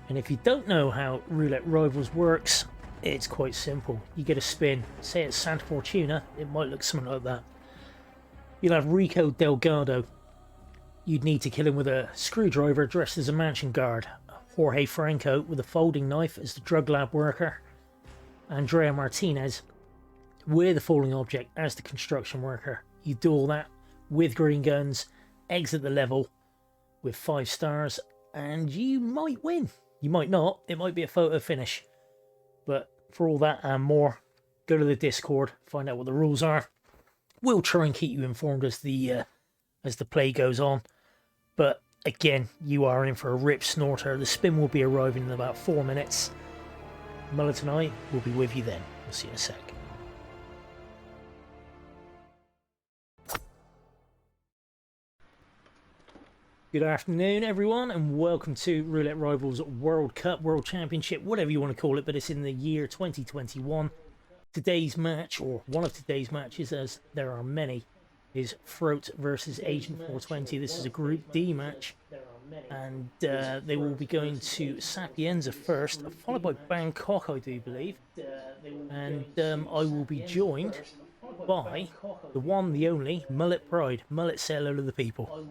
And if you don't know how Roulette Rivals works, it's quite simple. You get a spin, say it's Santa Fortuna, it might look something like that. You'll have Rico Delgado. You'd need to kill him with a screwdriver dressed as a mansion guard. Jorge Franco with a folding knife as the drug lab worker. Andrea Martinez with a falling object as the construction worker. You do all that with green guns, exit the level with 5 stars, and you might win. You might not. It might be a photo finish. But for all that and more, go to the Discord, find out what the rules are. We'll try and keep you informed as the play goes on. But again, you are in for a rip snorter. The spin will be arriving in about 4 minutes. Mullet and I will be with you then. We'll see you in a sec. Good afternoon, everyone, and welcome to Roulette Rivals World Cup, World Championship, whatever you want to call it, but it's in the year 2021. Today's match, or one of today's matches, as there are many, is Frote versus Agent 420. This is a Group D match, and they will be going to Sapienza first, followed by Bangkok, I do believe, and I will be joined by the one, the only, MulletPride. Mullet, say hello to the people.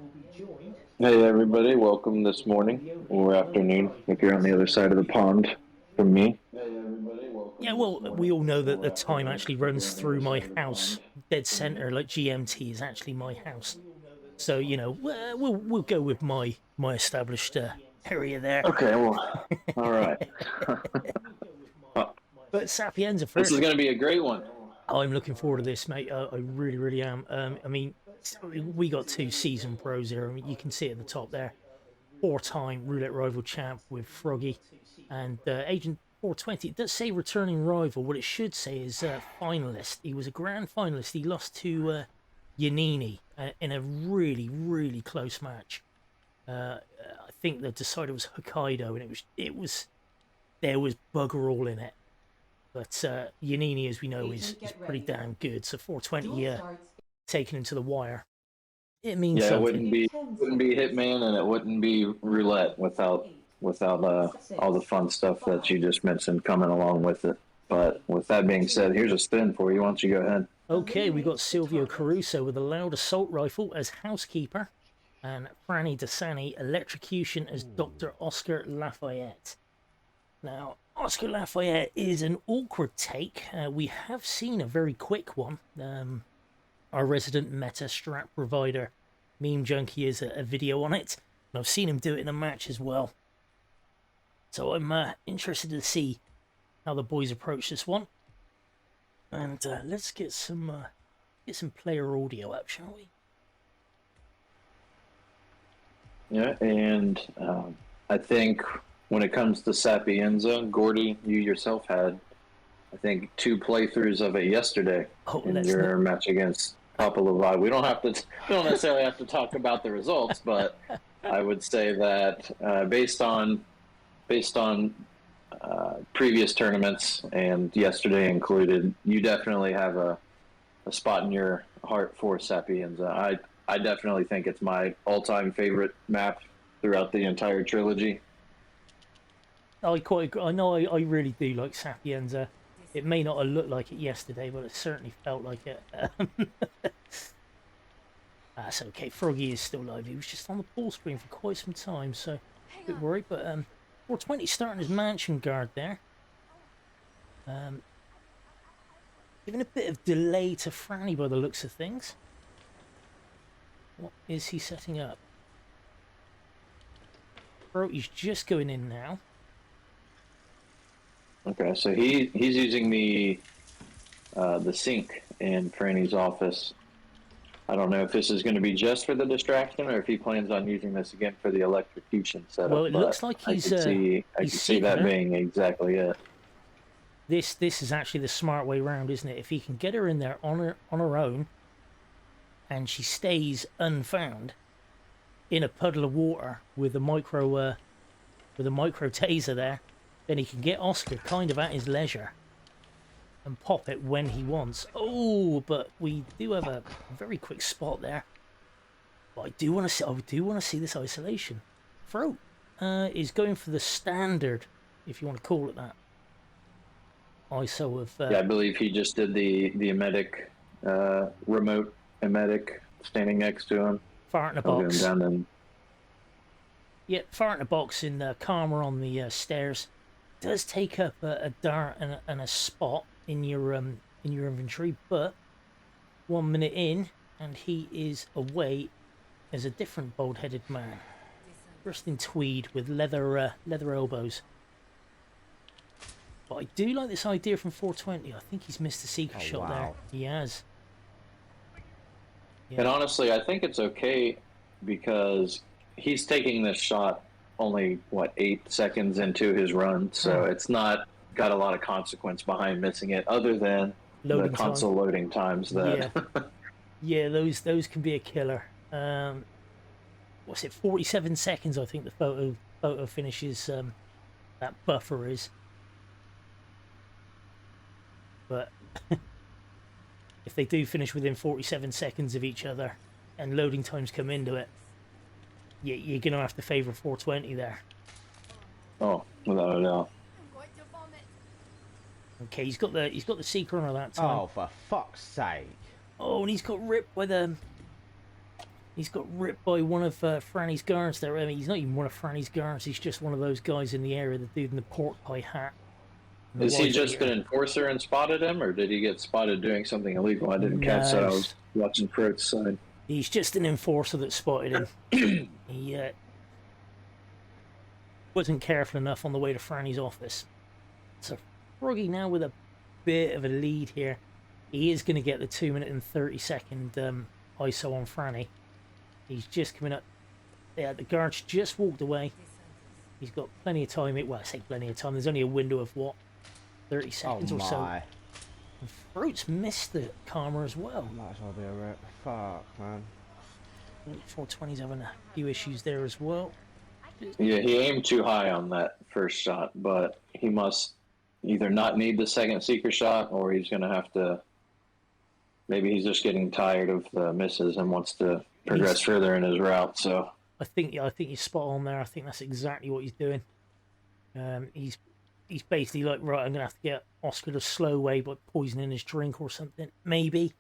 Hey everybody, welcome this morning or afternoon if you're on the other side of the pond from me. Yeah, well, we all know that the time actually runs through my house. Dead center, like GMT, is actually my house. So, you know, we'll go with my established area there. Okay, well, all right. But Sapienza first. This is going to be a great one. I'm looking forward to this, mate. I really, really am. I mean, we got 2 seasoned pros here. I mean, you can see at the top there. 4-time Roulette Rival champ with Froggy. And Agent 420, it does say returning rival. What it should say is finalist. He was a grand finalist. He lost to Yanini in a really, really close match. I think the decider was Hokkaido, and there was bugger all in it. But Yanini, as we know, is pretty damn good. So 420 taken him to the wire. It means something. It wouldn't be Hitman, and it wouldn't be Roulette without all the fun stuff that you just mentioned coming along with it. But with that being said, here's a spin for you. Why don't you go ahead? Okay, we got Silvio Caruso with a loud assault rifle as housekeeper, and Franny Dasani electrocution as Dr. Oscar Lafayette. Now, Oscar Lafayette is an awkward take. We have seen a very quick one. Our resident meta strat provider, Meme Junkie, is a video on it. And I've seen him do it in a match as well. So I'm interested to see how the boys approach this one. And let's get some player audio up, shall we? Yeah, and I think when it comes to Sapienza, Gordy, you yourself had, I think, 2 playthroughs of it yesterday in your match against Papa Levi. We don't necessarily have to talk about the results, but I would say that based on previous tournaments and yesterday included, you definitely have a spot in your heart for Sapienza. I definitely think it's my all-time favorite map throughout the entire trilogy. I know I really do like Sapienza. It may not have looked like it yesterday, but it certainly felt like it. That's okay. Froggy is still live. He was just on the ball screen for quite some time, so a bit worried. But 420 starting his mansion guard there. Giving a bit of delay to Franny by the looks of things. What is he setting up? He's just going in now. Okay, so he's using the sink in Franny's office. I don't know if this is going to be just for the distraction or if he plans on using this again for the electrocution setup. Well, it looks like I can see that being exactly it. This is actually the smart way around, isn't it? If he can get her in there on her own, and she stays unfound in a puddle of water with a micro taser there, then he can get Oscar kind of at his leisure and pop it when he wants. Oh, but we do have a very quick spot there. But I do want to see this isolation. Frote is going for the standard, if you want to call it that. ISO of... yeah, I believe he just did the emetic, remote emetic standing next to him. Fart in a box. Yeah, fart in a box in Karma on the stairs. Does take up a dart and a spot in your inventory, but 1 minute in and he is away as a different bald-headed man, dressed in tweed with leather elbows. But I do like this idea from 420. I think he's missed a secret shot there. He has. Yeah. And honestly, I think it's okay because he's taking this shot only, 8 seconds into his run, so it's not got a lot of consequence behind missing it, other than loading the console loading times. That yeah, those can be a killer. What's it? 47 seconds, I think the photo finishes. That buffer is. But if they do finish within 47 seconds of each other, and loading times come into it, you're gonna have to favour 420 there. Oh, without a doubt. Okay, he's got the secret on that time. Oh, for fuck's sake! Oh, and he's got ripped by one of Franny's guards there. I mean, he's not even one of Franny's guards. He's just one of those guys in the area, the dude in the pork pie hat. Is he just an enforcer and spotted him, or did he get spotted doing something illegal? I didn't catch that. I was watching Frote's side. He's just an enforcer that spotted him. He wasn't careful enough on the way to Franny's office. So Froggy now with a bit of a lead here. He is going to get the 2 minute and 30-second ISO on Franny. He's just coming up. Yeah, the guard's just walked away. He's got plenty of time. Well, I say plenty of time. There's only a window of 30 seconds or so. And Frote's missed the Karma as well. Might as well be a rip. Fuck, man. 420's having a few issues there as well. Yeah, he aimed too high on that first shot, but he must either not need the second secret shot, or he's going to have to. Maybe he's just getting tired of the misses and wants to progress further in his route. So I think you're spot on there. I think that's exactly what he's doing. He's basically like, right, I'm going to have to get Oscar the slow way by poisoning his drink or something. Maybe.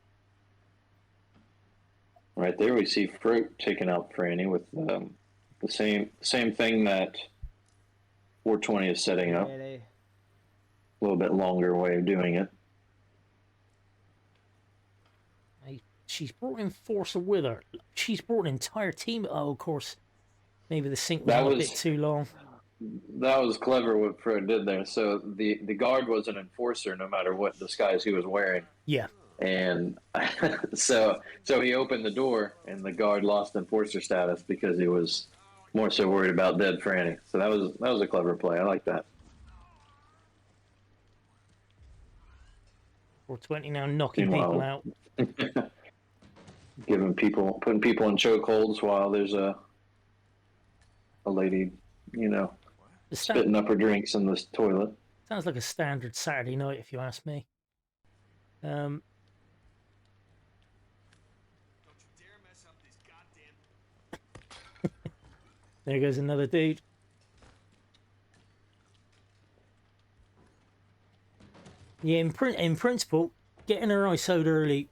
Right there we see Frote taking out Franny with the same thing that 420 is setting up. Really? A little bit longer way of doing it. She's brought an enforcer with her. She's brought an entire team. Oh, of course. Maybe the sync was a bit too long. That was clever what Frote did there. So the guard was an enforcer no matter what disguise he was wearing. Yeah. And so he opened the door and the guard lost enforcer status because he was more so worried about dead Franny. So that was a clever play. I like that. 420 now knocking people out. Putting people in chokeholds while there's a lady, spitting up her drinks in this toilet. Sounds like a standard Saturday night, if you ask me. Don't you dare mess up this goddamn. There goes another dude. Yeah, in principle, getting her ISO'd early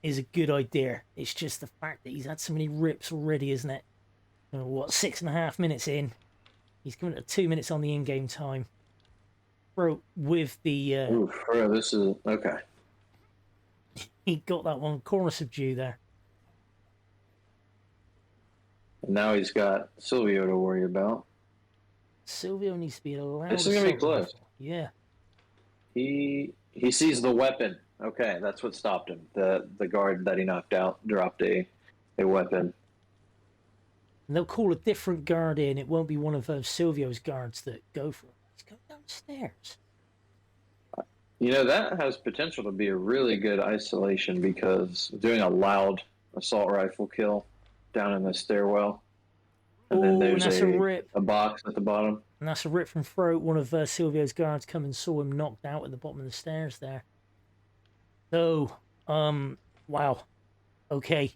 is a good idea. It's just the fact that he's had so many rips already, isn't it? 6.5 minutes in. He's coming to 2 minutes on the in-game time. Bro, with the... this is... Okay. He got that one corner subdue there. And now he's got Silvio to worry about. Silvio needs to be allowed... This is going to be close. Yeah. He sees the weapon. Okay, that's what stopped him. The guard that he knocked out dropped a weapon. And they'll call a different guard in. It won't be one of Silvio's guards that go for it. He's going downstairs. That has potential to be a really good isolation because doing a loud assault rifle kill down in the stairwell. And then there's a box at the bottom. And that's a rip from Frote. One of Silvio's guards come and saw him knocked out at the bottom of the stairs there. So, wow. Okay.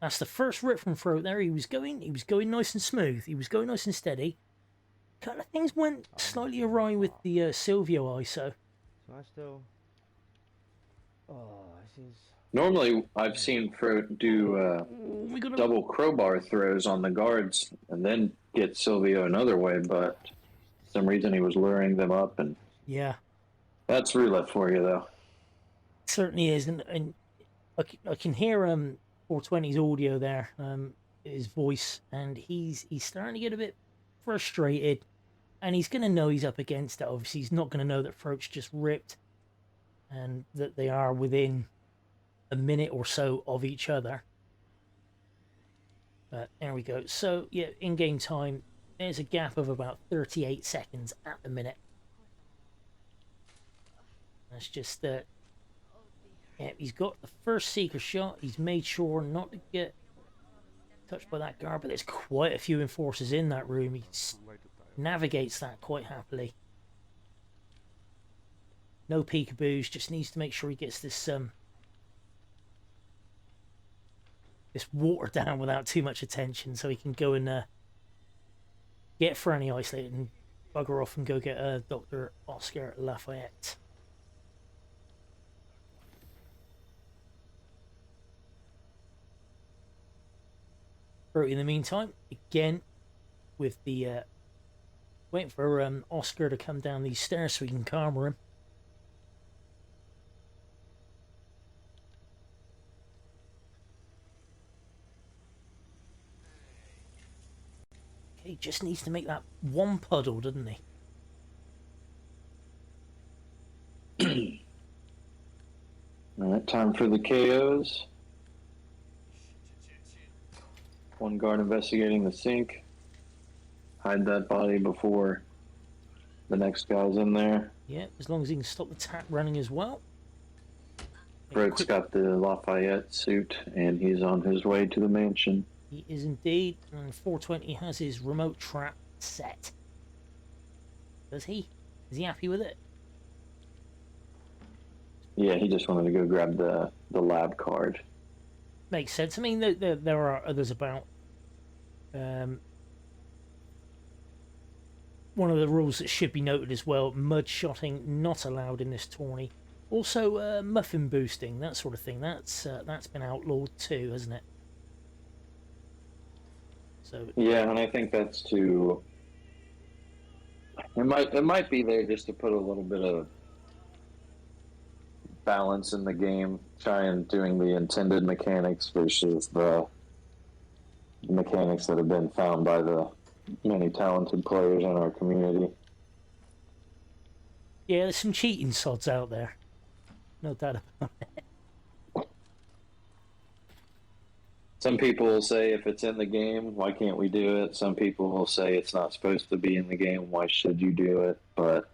That's the first rip from Frote there. He was going nice and smooth. He was going nice and steady. A couple of things went slightly awry with the Silvio ISO. So I still... Oh, this is... Normally, I've seen Frote do double crowbar throws on the guards and then get Silvio another way, but for some reason he was luring them up, and yeah, that's roulette for you, though. It certainly is, and I can hear 420's audio there, his voice, and he's starting to get a bit frustrated, and he's going to know he's up against it. Obviously, he's not going to know that Frote's just ripped, and that they are within a minute or so of each other. But there we go. So yeah, in game time, there's a gap of about 38 seconds at the minute. That's just that. Yeah, he's got the first seeker shot. He's made sure not to get touched by that guard, but there's quite a few enforcers in that room. He navigates that quite happily. No peekaboos, just needs to make sure he gets this this water down without too much attention, so he can go and get Franny isolated and bugger off and go get Dr. Oscar Lafayette. In the meantime, again, with the waiting for Oscar to come down these stairs so we can calm him. Okay, he just needs to make that one puddle, doesn't he? All right, time for the KOs. One guard investigating the sink. Hide that body before the next guy's in there. Yeah, as long as he can stop the tap running as well. Frote's got the Lafayette suit, and he's on his way to the mansion. He is indeed, and 420 has his remote trap set. Does he? Is he happy with it? Yeah, he just wanted to go grab the lab card. Makes sense. I mean, there are others about. One of the rules that should be noted as well, mud shotting not allowed in this tourney. Also, muffin boosting, that sort of thing. That's been outlawed too, hasn't it? So yeah, and I think that's to. It might be there just to put a little bit of balance in the game, try and doing the intended mechanics versus the mechanics that have been found by the many talented players in our community. Yeah, there's some cheating sods out there. No doubt about it. Some people will say if it's in the game, why can't we do it? Some people will say it's not supposed to be in the game, why should you do it? But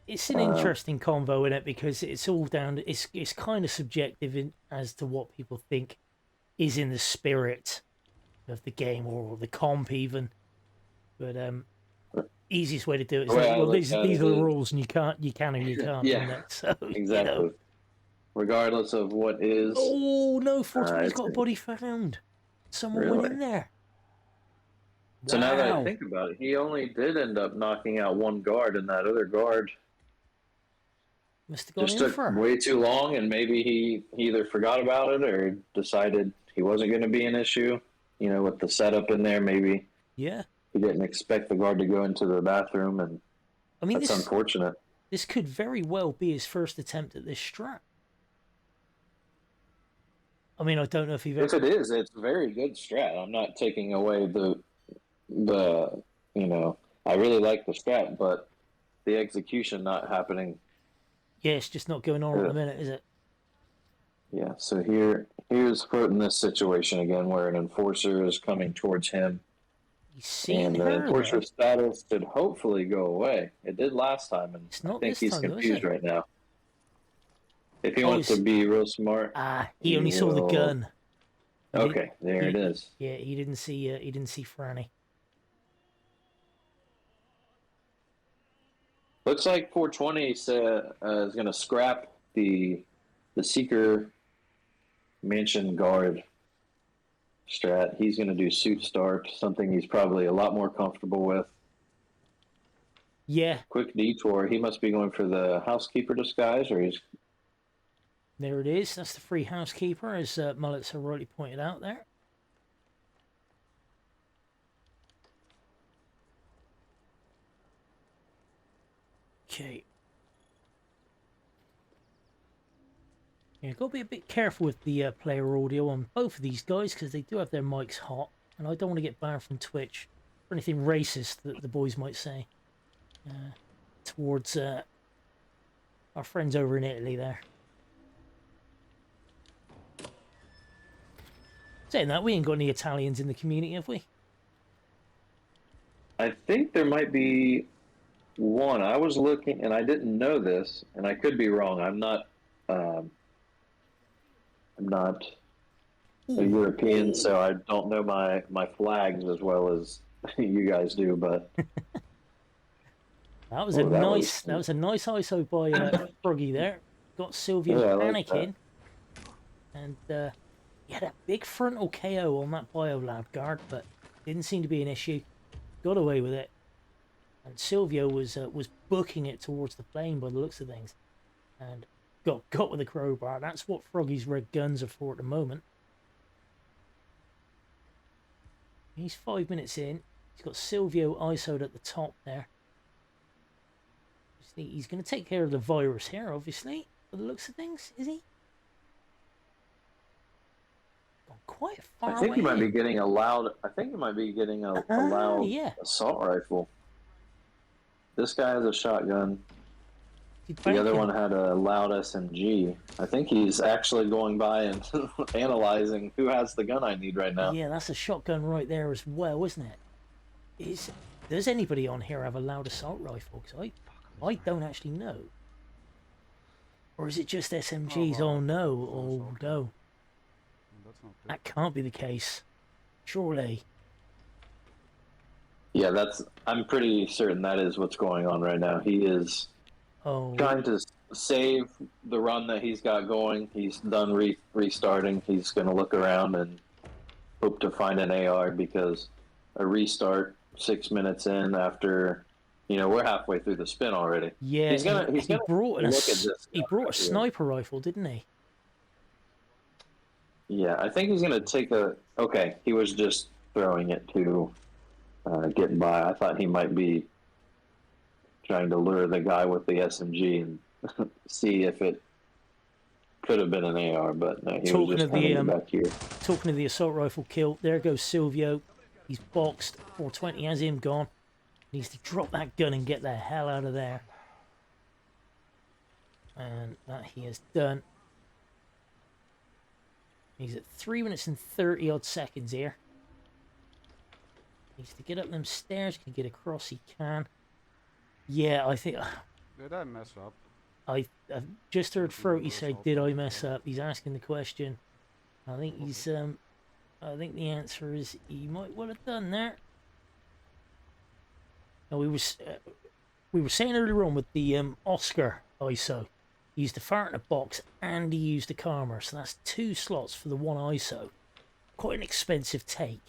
it's an interesting convo in it, because it's all down to, it's kind of subjective as to what people think is in the spirit of the game or the comp even. But easiest way to do it is these are the rules, and you can or you can't. Yeah, so, exactly. You know. Regardless of what is. Oh no, 420's got a body found. Someone went in there. So now that I think about it, he only did end up knocking out one guard, and that other guard must have gone just in took for way too long, and maybe he either forgot about it or decided he wasn't going to be an issue. You know, with the setup in there, maybe. Yeah. He didn't expect the guard to go into the bathroom, and I mean, that's unfortunate. This could very well be his first attempt at this strat. I mean, I don't know if he. If it is, it's a very good strat. I'm not taking away the you know, I really like the strat, but the execution not happening. Yeah, it's just not going on at the minute, is it? Yeah. So here's Frote in this situation again, where an enforcer is coming towards him. He's seen and the enforcer status should hopefully go away. It did last time, and I think he's confused right now. If he wants to be real smart, he only saw the gun. Okay, there it is. Yeah, he didn't see Franny. Looks like 420 is going to scrap the Seeker Mansion guard strat. He's going to do suit start, something he's probably a lot more comfortable with. Yeah. Quick detour. He must be going for the housekeeper disguise, or he's... There it is. That's the free housekeeper, as Mullet so rightly pointed out there. Okay. Yeah, got to be a bit careful with the player audio on both of these guys because they do have their mics hot, and I don't want to get banned from Twitch for anything racist that the boys might say towards our friends over in Italy there. Saying that, we ain't got any Italians in the community, have we? I think there might be one. I was looking, and I didn't know this, and I could be wrong. I'm not a European, so I don't know my flags as well as you guys do. But that was a nice ISO by Froggy there. Got Sylvia panicking, and he had a big frontal KO on that Biolab guard, but didn't seem to be an issue. Got away with it, and Silvio was booking it towards the plane by the looks of things, and got with a crowbar. That's what Froggy's red guns are for at the moment. He's 5 minutes in. He's got Silvio ISO'd at the top there. He's going to take care of the virus here, obviously, by the looks of things, is he? Gone quite far away. I think he might be getting a loud. I think he might be getting a loud assault rifle. This guy has a shotgun. The other one had a loud SMG. I think he's actually going by and analyzing who has the gun I need right now. Yeah, that's a shotgun right there as well, isn't it? Does anybody on here have a loud assault rifle? Because I don't actually know. Or is it just SMGs? Oh no, oh no. That can't be the case. Surely. Yeah, I'm pretty certain that is what's going on right now. He is trying to save the run that he's got going. He's done restarting. He's going to look around and hope to find an AR, because a restart 6 minutes in after, we're halfway through the spin already. Yeah, he brought a sniper rifle, didn't he? Yeah, I think he's going to take okay, he was just throwing it to get by. I thought he might be trying to lure the guy with the SMG and see if it could have been an AR, but no, he was just coming back here. Talking of the assault rifle kill, there goes Silvio. He's boxed. 420 has him gone. Needs to drop that gun and get the hell out of there. And that he has done. He's at 3 minutes and 30 odd seconds here. Needs to get up them stairs. Can get across, he can. Yeah, I think... Did I mess up? I've just heard Frote say, did I mess up? He's asking the question. I think he's... I think the answer is he might well have done that. Now, we were saying earlier on with the Oscar ISO. He used the fart in a box and he used the Karma. So that's 2 slots for the one ISO. Quite an expensive take.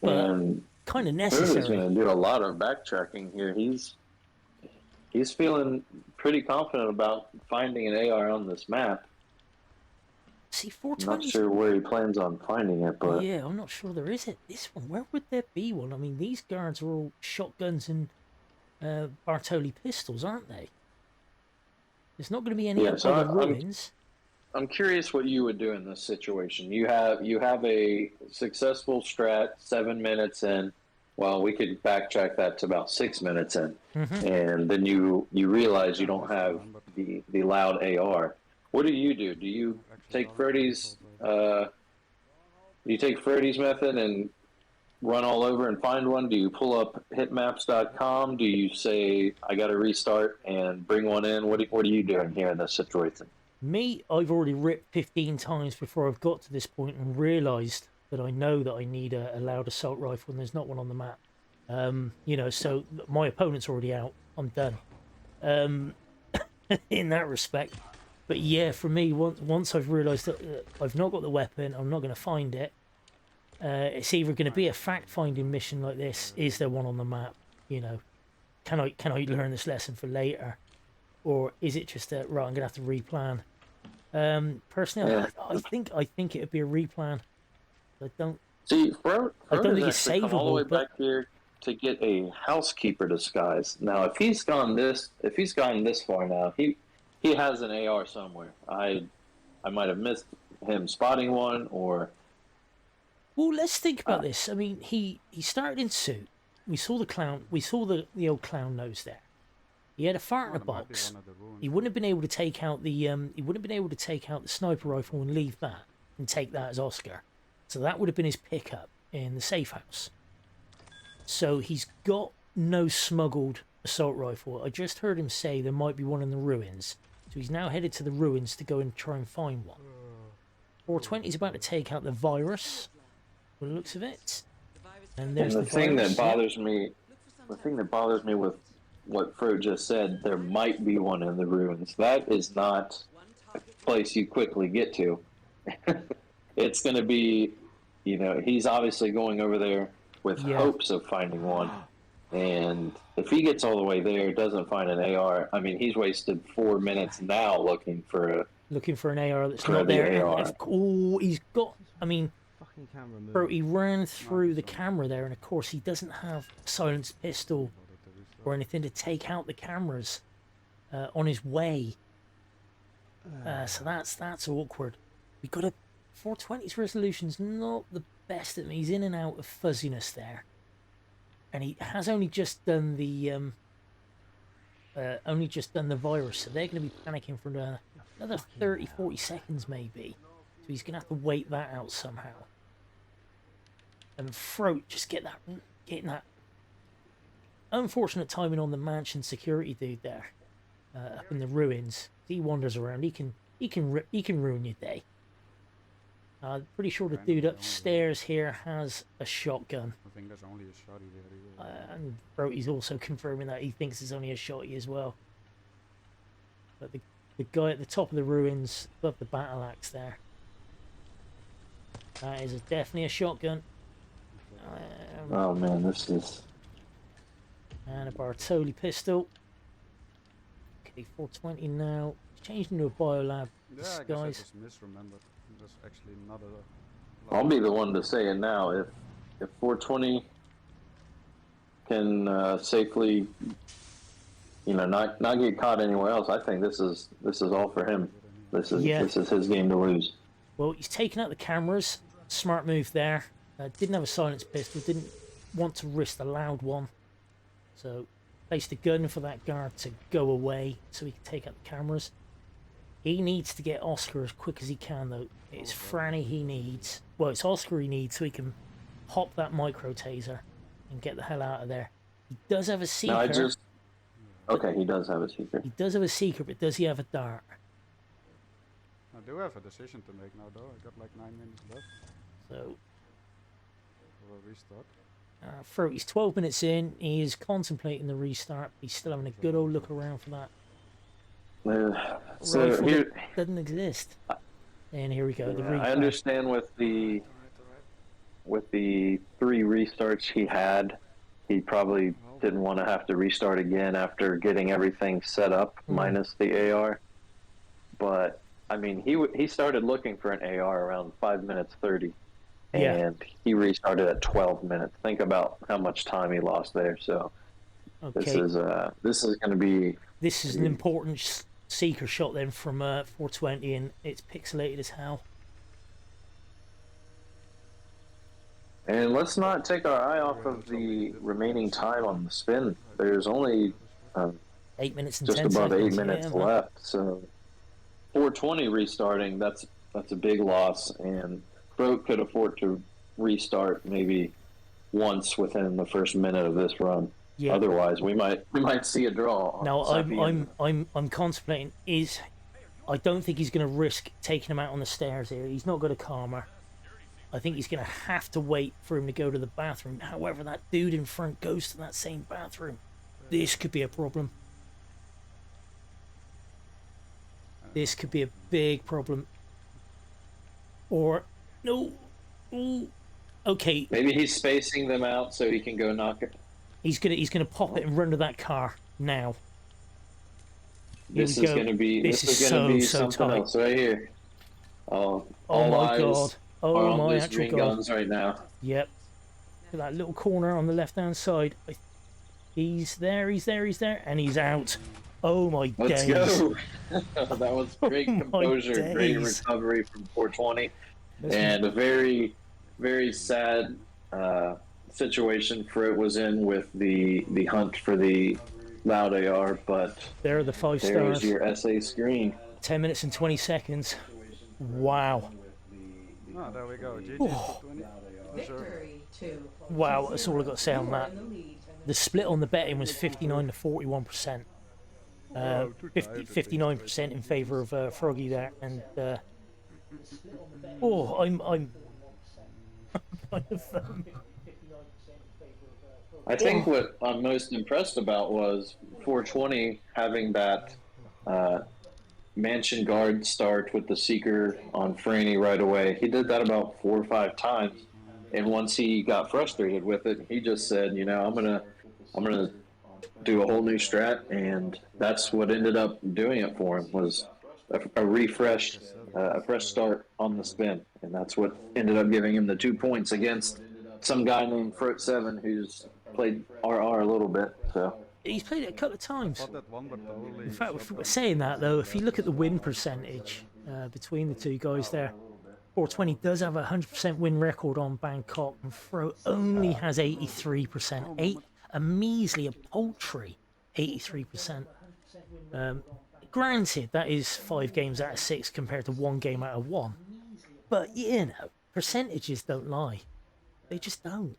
But kind of necessary. He's going to do a lot of backtracking here. He's feeling pretty confident about finding an AR on this map. See, 420. Not sure where he plans on finding it, but yeah, I'm not sure there is this one. Where would there be one? I mean, these guards are all shotguns and Bartoli pistols, aren't they? There's not going to be any other ruins. I'm curious what you would do in this situation. You have a successful strat 7 minutes in. Well, we could backtrack that to about 6 minutes in, and then you realize you don't have the loud AR. What do? Do you take Frote's method and run all over and find one? Do you pull up hitmaps.com? Do you say, I got to restart and bring one in? What are you doing here in this situation? Me, I've already ripped 15 times before I've got to this point and realised that I know that I need a loud assault rifle and there's not one on the map. So my opponent's already out. I'm done. In that respect. But yeah, for me, once I've realised that I've not got the weapon, I'm not going to find it. It's either going to be a fact-finding mission like this. Is there one on the map? You know, can I learn this lesson for later, or is it just a right? I'm going to have to replan. Personally, I think it'd be a replan. I don't see. Frote I don't think has it's actually come all the way savable. But back here to get a housekeeper disguise. Now, if he's gone this far now, he has an AR somewhere. I might have missed him spotting one, or well, let's think about this. I mean, he started in suit. We saw the clown. We saw the old clown nose there. He had a fart in a box. He wouldn't have been able to take out the he wouldn't have been able to take out the sniper rifle and leave that and take that as Oscar. So that would have been his pickup in the safe house. So he's got no smuggled assault rifle. I just heard him say there might be one in the ruins. So he's now headed to the ruins to go and try and find one. 420 is about to take out the virus, by the looks of it. And there's the thing virus. that bothers me, with what Frote just said, there might be one in the ruins. That is not a place you quickly get to. It's going to be, you know, he's obviously going over there with hopes of finding one. And if he gets all the way there, doesn't find an AR, I mean, he's wasted 4 minutes now looking for an AR that's not there. AR. Oh, he's got, I mean, Fucking camera move. bro, he ran through the camera there, and of course he doesn't have a silenced pistol or anything to take out the cameras on his way. So that's awkward. We got a 420's resolution's not the best at me. He's in and out of fuzziness there, and he has only just done the virus, so they're going to be panicking for another 30-40 seconds maybe. So he's going to have to wait that out somehow. And Frote just getting that unfortunate timing on the mansion security dude there, up in the ruins. He wanders around. He can ruin your day. Pretty sure the dude upstairs here has a shotgun. I think there's only a shotty there. And Frote's also confirming that he thinks it's only a shotty as well. But the guy at the top of the ruins, above the battle axe there, that is definitely a shotgun. oh man, this is... And a Bartoli pistol. Okay, 420 now. Changed into a biolab disguise. Yeah, I guess I just misremembered. There's actually not a... I'll be the one to say it now. If 420 can safely, you know, not get caught anywhere else, I think this is all for him. This is his game to lose. Well, he's taken out the cameras. Smart move there. Didn't have a silenced pistol. Didn't want to risk the loud one. So placed a gun for that guard to go away so he can take out the cameras. He needs to get Oscar as quick as he can, though. It's Franny he needs. Well, it's Oscar he needs so he can hop that micro taser and get the hell out of there. He does have a seeker. No, okay, he does have a seeker. He does have a seeker, but does he have a dart? I do have a decision to make now, though. I got like 9 minutes left So, for a restart. Frote, he's 12 minutes in. He is contemplating the restart. He's still having a good old look around for that. So rifle here, that doesn't exist. And here we go. The I understand with the 3 restarts he had, he probably didn't want to have to restart again after getting everything set up minus the AR. But I mean, he started looking for an AR around 5 minutes 30, and he restarted at 12 minutes. Think about how much time he lost there. So okay. This is going to be. This is an important seeker shot then from 420, and it's pixelated as hell. And let's not take our eye off of the remaining time on the spin. There's only 8 minutes and just 10 above seconds. 8 minutes Yeah, left. So 420 restarting, that's a big loss, and Frote could afford to restart maybe once within the first minute of this run. Yeah. Otherwise, we might see a draw. Now I'm contemplating I don't think he's going to risk taking him out on the stairs here. He's not got a calmer. I think he's going to have to wait for him to go to the bathroom. However, that dude in front goes to that same bathroom. This could be a problem. This could be a big problem. Or no. Ooh. Okay. Maybe he's spacing them out so he can go knock it. He's gonna pop it and run to that car now. This is gonna be something tight. else right here. Oh my god! Oh my these actual green god! guns right now. Yep. That little corner on the left-hand side. He's there, and he's out. Oh my days! Let's go! That was great composure, great recovery from 420, and a very, very sad situation Frote was in with the hunt for the loud AR. But there are the 5 stars. There's your SA screen. 10 minutes and 20 seconds. Wow. Oh, there we go. GG. Wow, that's all I got to say on that. The split on the betting was 59 to 41%. 59% in favour of Froggy there, and I'm I think what I'm most impressed about was 420 having that mansion guard start with the seeker on Franny right away. He did that about 4 or 5 times, and once he got frustrated with it, he just said, you know, I'm gonna do a whole new strat, and that's what ended up doing it for him, was a refreshed, a fresh start on the spin, and that's what ended up giving him the 2 points against some guy named Frote7 who's played RR a little bit. So he's played it a couple of times. In fact, saying that though, if you look at the win percentage between the two guys there, 420 does have a 100% win record on Bangkok, and Frote only has 83%. A measly, a paltry 83%. Granted, that is 5 games out of 6 compared to 1 game out of 1. But, you know, percentages don't lie. They just don't.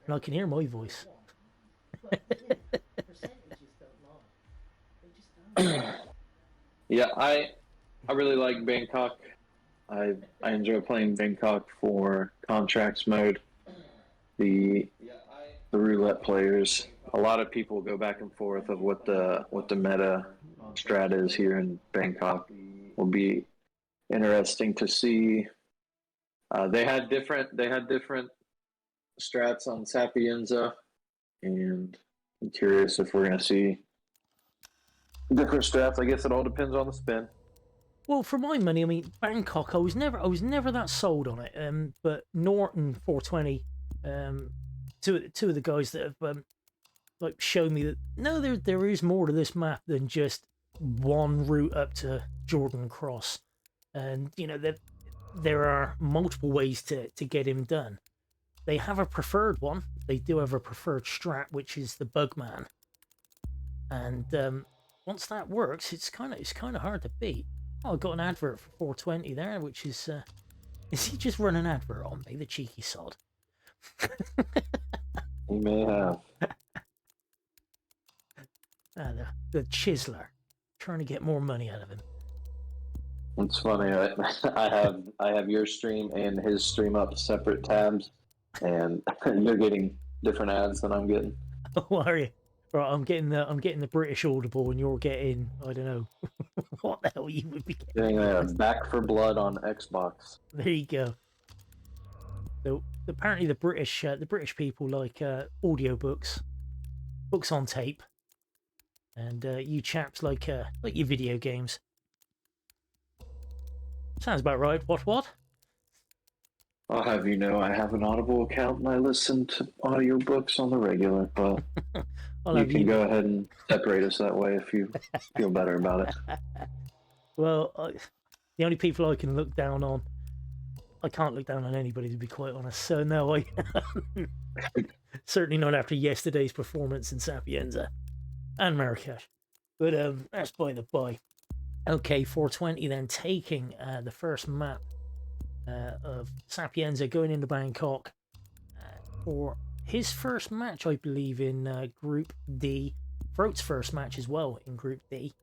And I can hear my voice. Yeah, I really like Bangkok. I enjoy playing Bangkok for contracts mode. The roulette players. A lot of people go back and forth of what the meta strat is here in Bangkok. Will be interesting to see. They had different strats on Sapienza, and I'm curious if we're going to see different strats. I guess it all depends on the spin. Well, for my money, I mean, Bangkok, I was never that sold on it. But Norton 420, two of the guys that have like shown me that no, there is more to this map than just one route up to Jordan Cross, and you know that there are multiple ways to get him done. They have a preferred one. They do have a preferred strat, which is the Bugman, and once that works, it's kind of hard to beat. Oh, I got an advert for 420 there, which is he just run an advert on me, the cheeky sod? He may have. The chiseler, trying to get more money out of him. It's funny. I have your stream and his stream up separate tabs, and you're getting different ads than I'm getting. Oh, are you? Right, I'm getting the British Audible, and you're getting, I don't know what the hell you would be getting. Back for Blood on Xbox. There you go. So apparently the British people like audiobooks, books on tape, and you chaps like your video games. Sounds about right. What? I'll have you know, I have an Audible account and I listen to audiobooks on the regular, but you can go ahead and separate us that way if you feel better about it. Well, the only people I can look down on, I can't look down on anybody, to be quite honest. So no, I certainly not after yesterday's performance in Sapienza and Marrakesh. But that's by the by. Okay, 420 then taking the first map of Sapienza, going into Bangkok for his first match, I believe, in Group D. Frote's first match as well in Group D.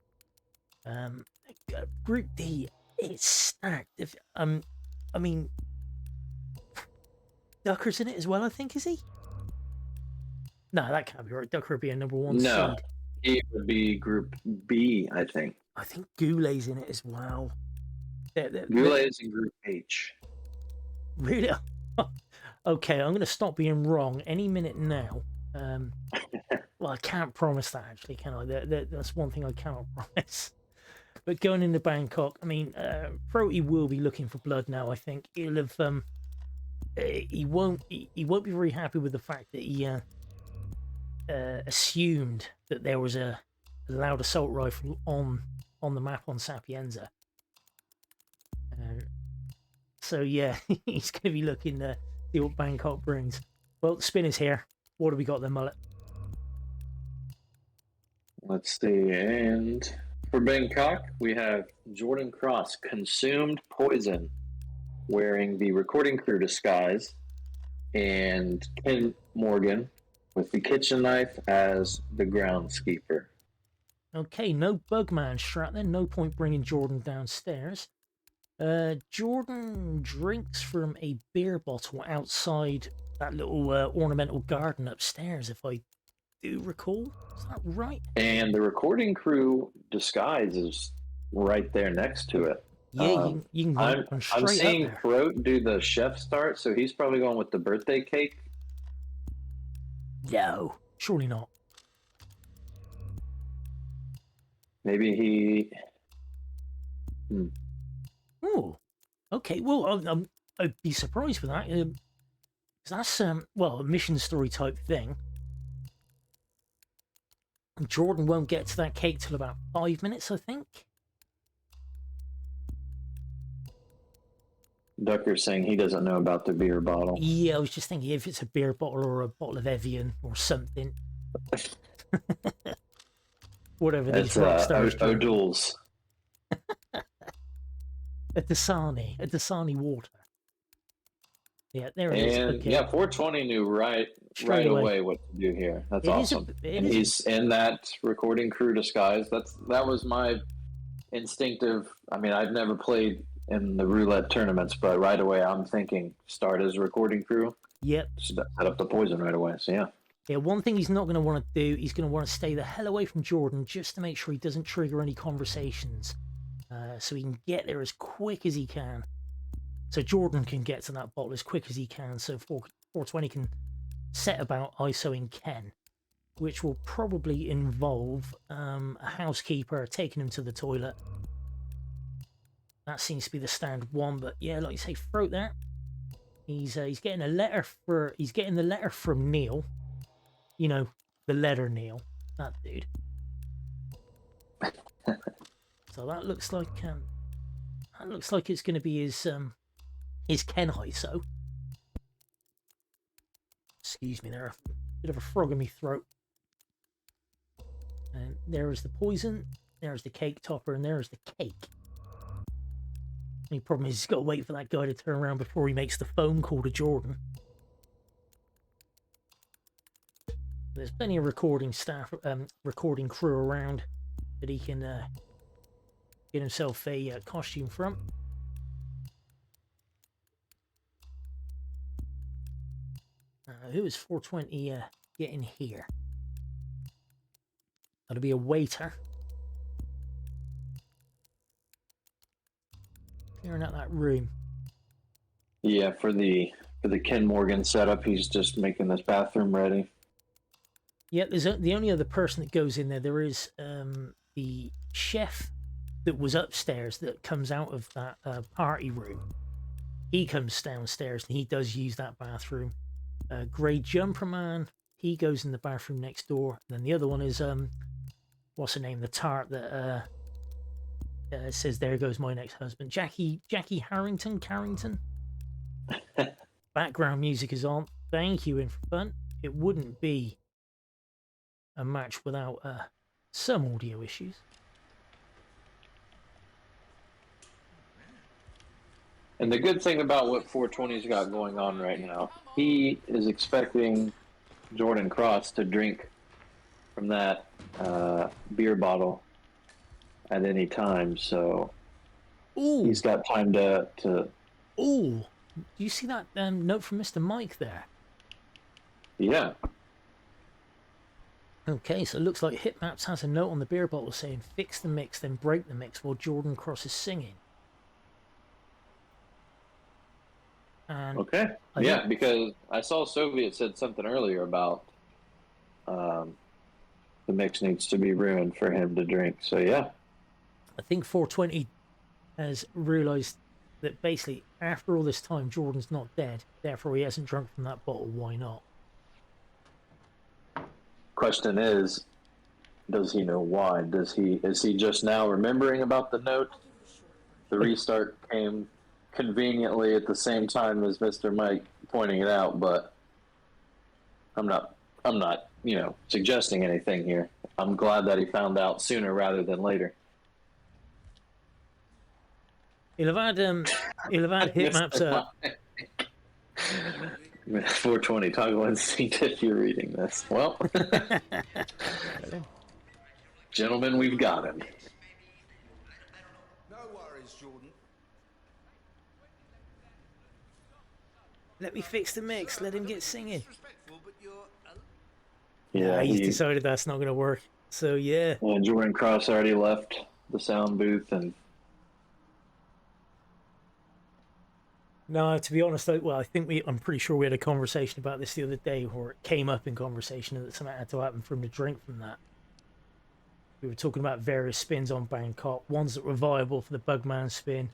Group D, it's stacked. I mean, Ducker's in it as well, I think, is he? No, that can't be right. Ducker would be a number 1 seed. He would be Group B, I think. I think Goulet's in it as well. Goulet is in Group H. Really? Okay, I'm going to stop being wrong any minute now. Well, I can't promise that, actually, can I? That's one thing I cannot promise. But going into Bangkok, I mean, Frote will be looking for blood now. I think he'll have. He won't be very happy with the fact that he assumed that there was a loud assault rifle on the map on Sapienza. So yeah, he's going to be looking to see what Bangkok brings. Well, the spin is here. What have we got there, Mullet? Let's see, and for Bangkok, we have Jordan Cross, Consumed Poison, wearing the recording crew disguise, and Ken Morgan with the kitchen knife as the groundskeeper. Okay, no Bugman strat then. No point bringing Jordan downstairs. Jordan drinks from a beer bottle outside that little ornamental garden upstairs, if I do recall. Is that right? And the recording crew disguise is right there next to it. Yeah, you can go straight I'm seeing up there. Frote do the chef start, so he's probably going with the birthday cake. No, surely not. Maybe he... Oh, okay. Well, I'd be surprised with that. 'Cause that's well, a mission story type thing. And Jordan won't get to that cake till about 5 minutes, I think. Ducker's saying he doesn't know about the beer bottle. Yeah, I was just thinking if it's a beer bottle or a bottle of Evian or something. Whatever these rock stars do. O'Doul's. A Dasani water. Yeah, there it is. And Okay. yeah, 420 knew right away what to do here. That's awesome. He's in that recording crew disguise. That was my instinctive. I mean, I've never played in the roulette tournaments, but right away I'm thinking start as recording crew. Yep. Set up the poison right away. So yeah. Yeah, one thing he's not going to want to do, he's going to want to stay the hell away from Jordan just to make sure he doesn't trigger any conversations. So he can get there as quick as he can. So Jordan can get to that bottle as quick as he can, so 420 can set about ISOing Ken, which will probably involve a housekeeper taking him to the toilet. That seems to be the standard one, but yeah, like you say, Frote there. He's getting a letter the letter from Neil. You know, the letter Neil, that dude. So that looks like it's going to be his Ken ISO. Excuse me, there's a bit of a frog in my throat. And there is the poison, there's the cake topper, and there's the cake. The problem is he's got to wait for that guy to turn around before he makes the phone call to Jordan. There's plenty of recording staff, recording crew around that he can get himself a costume from. Who is 420 getting here? That'll be a waiter. Clearing out that room. Yeah, for the Ken Morgan setup, he's just making this bathroom ready. Yeah, there's the only other person that goes in there. There is the chef that was upstairs that comes out of that party room. He comes downstairs and he does use that bathroom. Grey Jumper Man, he goes in the bathroom next door. And then the other one is what's her name? The tart that says "There goes my next husband." Jackie Carrington. Background music is on. Thank you, Infrafun. It wouldn't be a match without some audio issues. And the good thing about what 420's got going on right now, he is expecting Jordan Cross to drink from that beer bottle at any time, so Ooh. He's got time to... Ooh, do you see that note from Mr. Mike there? Yeah. Okay, so it looks like Hitmaps has a note on the beer bottle saying fix the mix, then break the mix while Jordan Cross is singing. And okay. Yeah, because I saw Soviet said something earlier about the mix needs to be ruined for him to drink. So, yeah. I think 420 has realised that basically after all this time, Jordan's not dead. Therefore, he hasn't drunk from that bottle. Why not? Question is, does he know why? Is he just now remembering about the note? The restart came conveniently at the same time as Mr. Mike pointing it out, but I'm not, suggesting anything here. I'm glad that he found out sooner rather than later. He'll have had Hitmaps. 420 toggle instinct if you're reading this. Well, gentlemen, we've got him. No worries, Jordan. Let me fix the mix. Let him get singing. Yeah, he's decided that's not going to work. So yeah. Well, Jordan Cross already left the sound booth, and no, to be honest, I'm pretty sure we had a conversation about this the other day, or it came up in conversation that something had to happen for him to drink from that. We were talking about various spins on Bangkok, ones that were viable for the Bugman spin.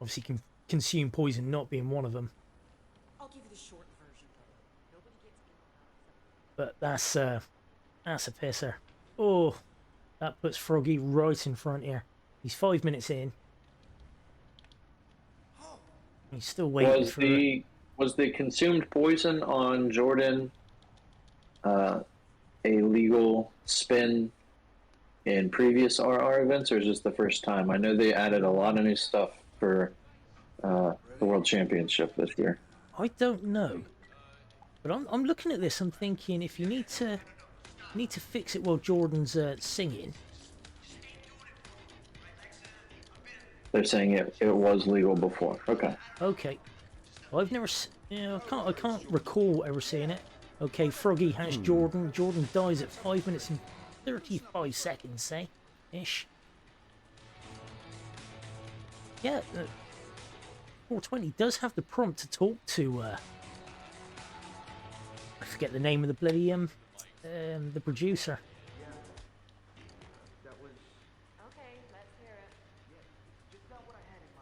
Obviously, can consume poison not being one of them. I'll give you the short version. Nobody gets me. But that's a pisser. Oh, that puts Froggy right in front here. He's 5 minutes in. He's still waiting Was the consumed poison on Jordan a legal spin in previous RR events, or is this the first time? I know they added a lot of new stuff for the World Championship this year. I don't know, but I'm looking at this. I'm thinking if you need to fix it while Jordan's singing. They're saying it was legal before. Okay. Okay. I've never. I can't recall ever seeing it. Okay, Froggy has Jordan. Jordan dies at 5 minutes and 35 seconds, say, ish. Yeah, 420 does have the prompt to talk to. I forget the name of the bloody the producer.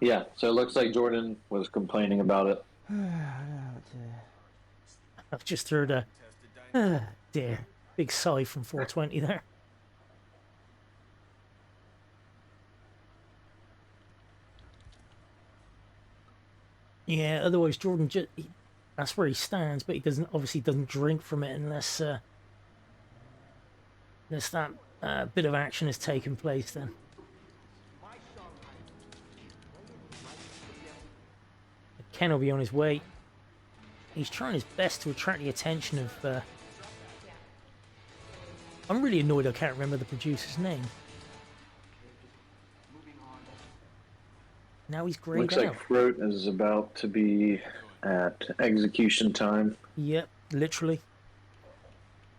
Yeah, so it looks like Jordan was complaining about it. I've just heard a dear big sigh from 420 there. Yeah, otherwise Jordan that's where he stands, but he obviously doesn't drink from it unless that bit of action has taken place then. Ken will be on his way. He's trying his best to attract the attention of... I'm really annoyed I can't remember the producer's name. Now he's grayed Looks out. like Frote is about to be at execution time. Yep, literally.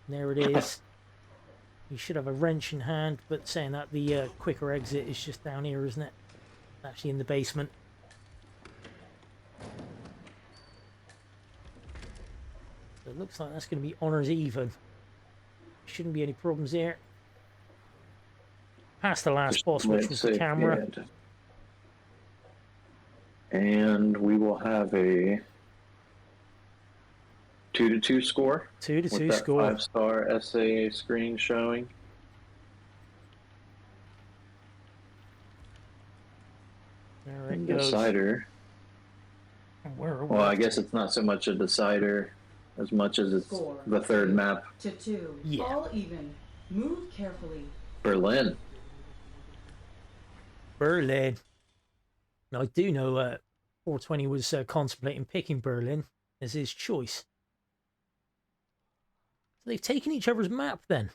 There it is. You should have a wrench in hand, but saying that, the quicker exit is just down here, isn't it? Actually in the basement. So it looks like that's going to be honours even. Shouldn't be any problems here. Past the last boss, which was the camera. And we will have a 2-2 score. 2-2 score. 5-star SAA screen showing. There it goes. Decider. Well, I guess it's not so much a decider as much as it's the third map. 2-2. Yeah. All even. Move carefully. Berlin. Now, I do know 420 was contemplating picking Berlin as his choice. So they've taken each other's map then.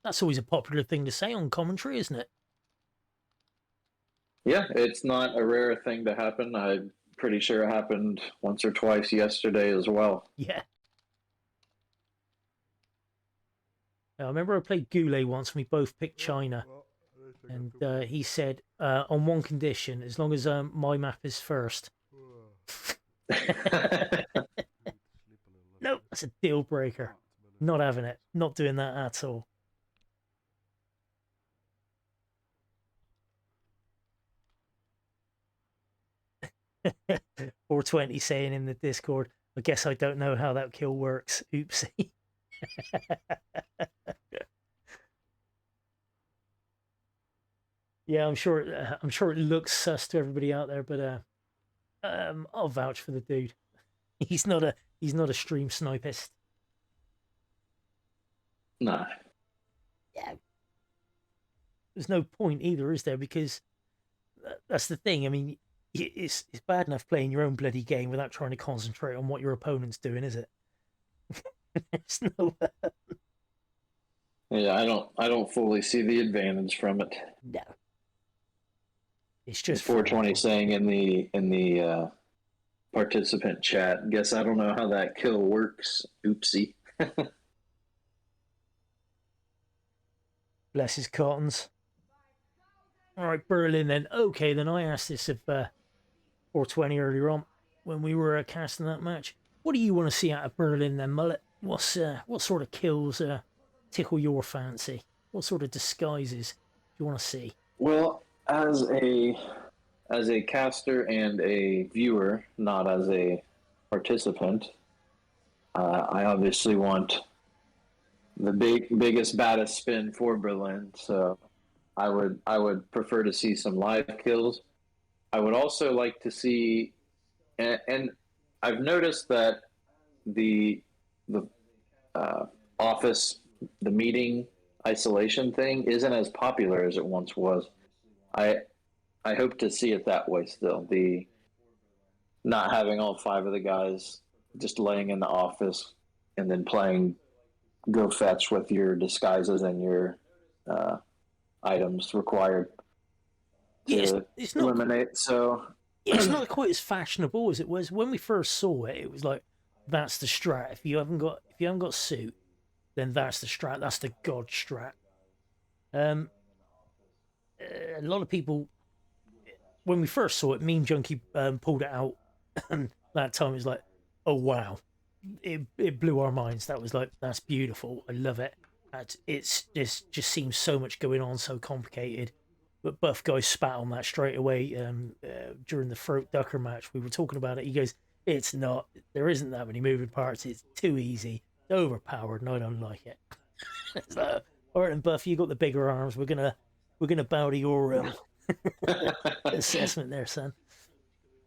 That's always a popular thing to say on commentary, isn't it? Yeah, it's not a rare thing to happen. I'm pretty sure it happened once or twice yesterday as well. Yeah. I remember I played Goulet once and we both picked China. Well, at least I got And 2 points. he said, on one condition, as long as my map is first. Sleep a little. Nope, that's a deal breaker. Not having it. Not doing that at all. $420 saying in the Discord, I guess I don't know how that kill works. Oopsie. Yeah, I'm sure it looks sus to everybody out there, but I'll vouch for the dude. He's not a stream snipist. No. Yeah. There's no point either, is there? Because that's the thing. I mean, it's bad enough playing your own bloody game without trying to concentrate on what your opponent's doing, is it? There's no. Yeah, I don't fully see the advantage from it. No. It's just 420 saying in the participant chat. Guess I don't know how that kill works. Oopsie. Bless his cottons. All right, Berlin then. Okay, then I asked this of 420 earlier on when we were casting that match. What do you want to see out of Berlin then, Mullet? What sort of kills tickle your fancy? What sort of disguises do you want to see? Well, as a caster and a viewer, not as a participant, I obviously want the biggest, baddest spin for Berlin. So I would prefer to see some live kills. I would also like to see, and I've noticed that the office, the meeting isolation thing isn't as popular as it once was. I hope to see it that way still. The not having all 5 of the guys just laying in the office and then playing go fetch with your disguises and your items required to it's not, eliminate. So it's not quite as fashionable as it was when we first saw it. It was like, that's the strat. If you haven't got suit, then that's the strat. That's the god strat. A lot of people, when we first saw it, Meme Junkie pulled it out. That time it was like, oh wow, it blew our minds. That was like, that's beautiful. I love it. It's just seems so much going on, so complicated. But Buff Guy spat on that straight away during the Frote Ducker match. We were talking about it. He goes, it's not. There isn't that many moving parts. It's too easy, overpowered, and I don't like it. So, all right, and Buff, you got the bigger arms. We're gonna bow to your assessment there, son.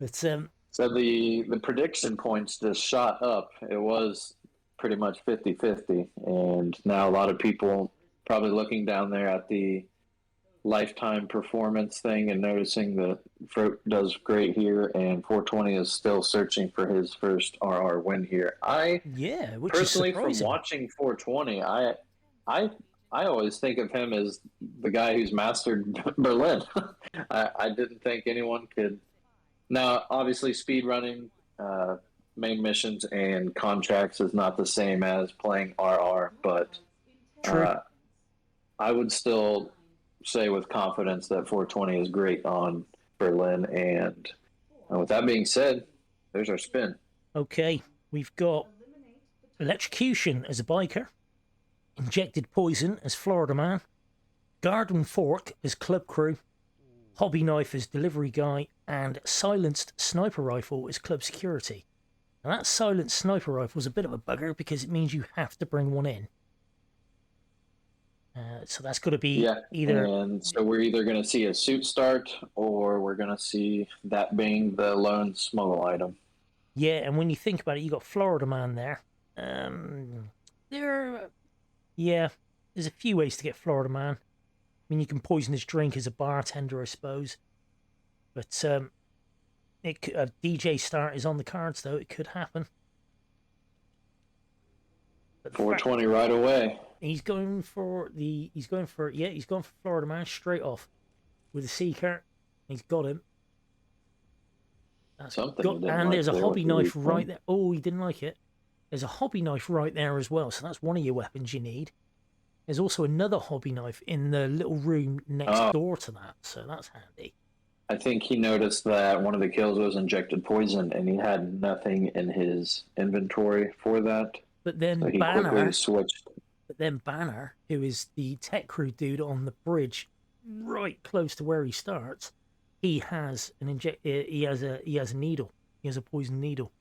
But so the prediction points just shot up. It was pretty much 50-50, and now a lot of people probably looking down there at the lifetime performance thing and noticing that Frote does great here, and 420 is still searching for his first RR win here. Which Personally, is from watching 420, I always think of him as the guy who's mastered Berlin. I didn't think anyone could. Now, obviously, speed running, main missions, and contracts is not the same as playing RR, but I would still say with confidence that 420 is great on Berlin. And with that being said, there's our spin. Okay, we've got Electrocution as a biker, Injected Poison as Florida Man, Garden Fork as Club Crew, Hobby Knife as Delivery Guy, and Silenced Sniper Rifle as Club Security. Now that Silenced Sniper Rifle is a bit of a bugger because it means you have to bring one in. So that's got to be either. And so we're either going to see a suit start or we're going to see that being the lone smuggle item. Yeah, and when you think about it, you got Florida Man there. There's a few ways to get Florida Man. I mean, you can poison his drink as a bartender, I suppose. But a DJ start is on the cards, though. It could happen. But 420 right away. He's going for Florida Man straight off with a Seeker. He's got him. And there's a hobby knife right there. Oh, he didn't like it. There's a hobby knife right there as well. So that's one of your weapons you need. There's also another hobby knife in the little room next door to that, so that's handy. I think he noticed that one of the kills was injected poison, and he had nothing in his inventory for that. But then so he quickly switched. But then Banner, who is the tech crew dude on the bridge, right close to where he starts, he has an he has a needle. He has a poison needle.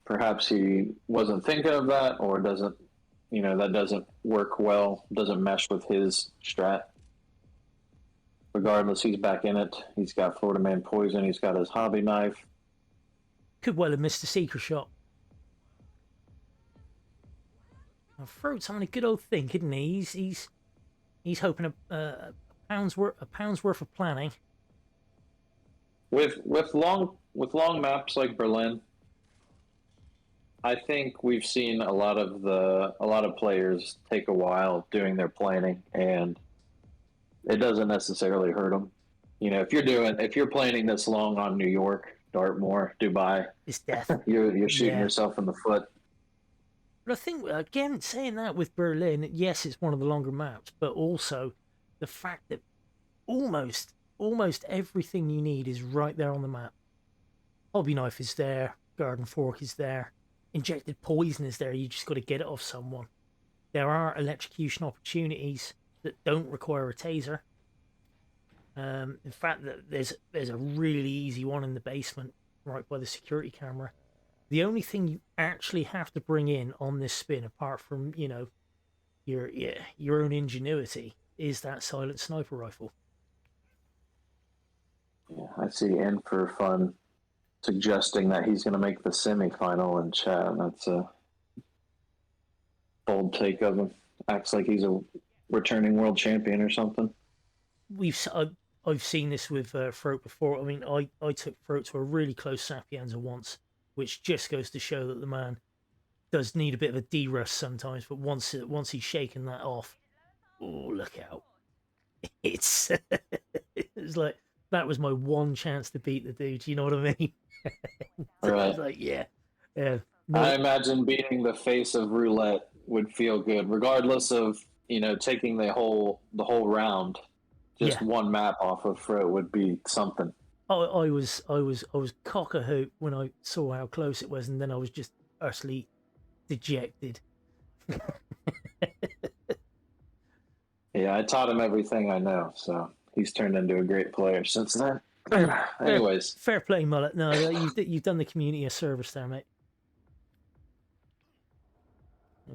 Perhaps he wasn't thinking of that, or doesn't. That doesn't work well. Doesn't mesh with his strat. Regardless, he's back in it. He's got Florida Man poison. He's got his hobby knife. Could well have missed a secret shot. Now, Frote's having a good old think, isn't he? He's hoping a pound's worth of planning. With long maps like Berlin, I think we've seen a lot of players take a while doing their planning, and it doesn't necessarily hurt them. If you're planning this long on New York, Dartmoor, Dubai, it's death. You're shooting yourself in the foot. But I think, again, saying that with Berlin, yes, it's one of the longer maps, but also the fact that almost everything you need is right there on the map. Hobby knife is there, garden fork is there, injected poison is there, you just got to get it off someone. There are electrocution opportunities that don't require a taser. In fact, there's a really easy one in the basement, right by the security camera. The only thing you actually have to bring in on this spin, apart from your own ingenuity, is that silent sniper rifle. Yeah, I see In for Fun suggesting that he's going to make the semifinal in chat. That's a bold take of him. Acts like he's a returning world champion or something. I've seen this with Frote before. I mean, I took Frote to a really close Sapienza once, which just goes to show that the man does need a bit of a de-rust sometimes. But once he's shaken that off, oh, look out! It's like that was my one chance to beat the dude. You know what I mean? So right. I was like, yeah. No. I imagine beating the face of Roulette would feel good, regardless of taking the whole round. Just one map off of Frote would be something. I was cock a hoop when I saw how close it was, and then I was just utterly dejected. Yeah, I taught him everything I know, so he's turned into a great player since then. Anyways, fair play, Mullet. No, you've done the community a service there, mate.